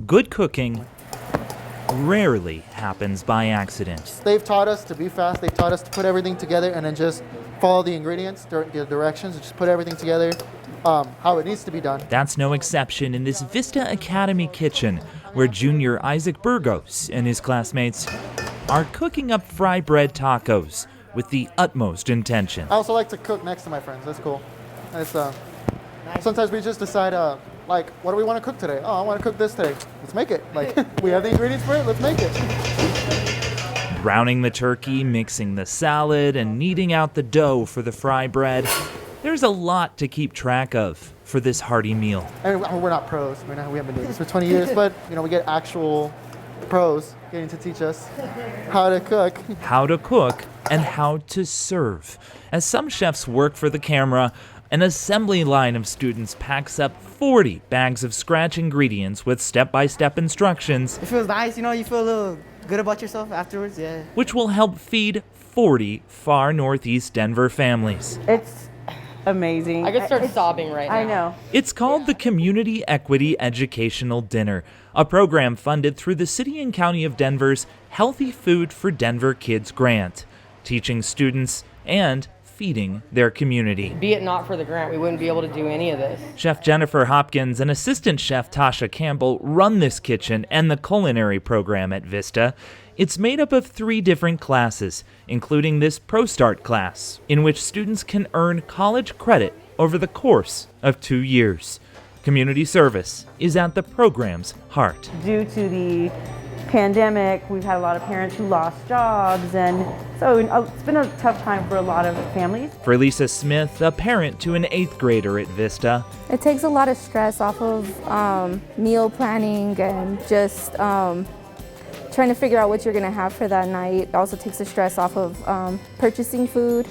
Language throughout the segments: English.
Good cooking rarely happens by accident. They've taught us to be fast. They've taught us to put everything together and then just follow the ingredients, the directions, just put everything together how it needs to be done. That's no exception in this Vista Academy kitchen, where junior Isaac Burgos and his classmates are cooking up fry bread tacos with the utmost intention. I also like to cook next to my friends. That's cool. It's, sometimes we just decide, like, what do we want to cook today? Oh, I want to cook this today. Let's make it. Like, we have the ingredients for it. Let's make it. Browning the turkey, mixing the salad, and kneading out the dough for the fry bread. There's a lot to keep track of for this hearty meal. And we're not pros. We haven't been doing this for 20 years, but we get actual pros getting to teach us how to cook. How to cook and how to serve. As some chefs work for the camera, an assembly line of students packs up 40 bags of scratch ingredients with step-by-step instructions. It feels nice, you feel a little good about yourself afterwards, yeah. Which will help feed 40 far northeast Denver families. It's amazing. I could start sobbing right now. I know. It's called the Community Equity Educational Dinner, a program funded through the City and County of Denver's Healthy Food for Denver Kids grant, teaching students and feeding their community. Be it not for the grant, we wouldn't be able to do any of this. Chef Jennifer Hopkins and assistant chef Tasha Campbell run this kitchen and the culinary program at Vista. It's made up of 3 different classes, including this Pro Start class, in which students can earn college credit over the course of 2 years. Community service is at the program's heart. Due to the pandemic, we've had a lot of parents who lost jobs, and so it's been a tough time for a lot of families. For Lisa Smith, a parent to an 8th grader at Vista, it takes a lot of stress off of meal planning and just trying to figure out what you're going to have for that night. It also takes the stress off of purchasing food.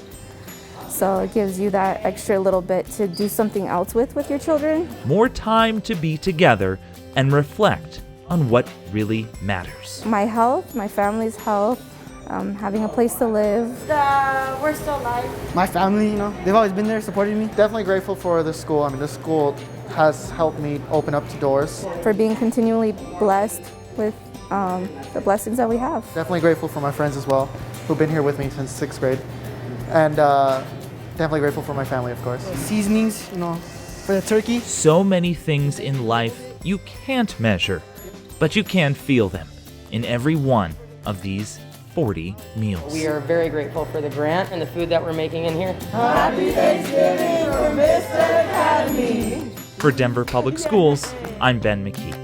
So it gives you that extra little bit to do something else with your children. More time to be together and reflect on what really matters. My health, my family's health, having a place to live. We're still alive. My family, they've always been there supporting me. Definitely grateful for the school. This school has helped me open up doors. For being continually blessed with the blessings that we have. Definitely grateful for my friends as well, who've been here with me since 6th grade. And definitely grateful for my family, of course. Seasonings, for the turkey. So many things in life you can't measure, but you can feel them in every one of these 40 meals. We are very grateful for the grant and the food that we're making in here. Happy Thanksgiving from Vista Academy. For Denver Public Schools, I'm Ben McKee.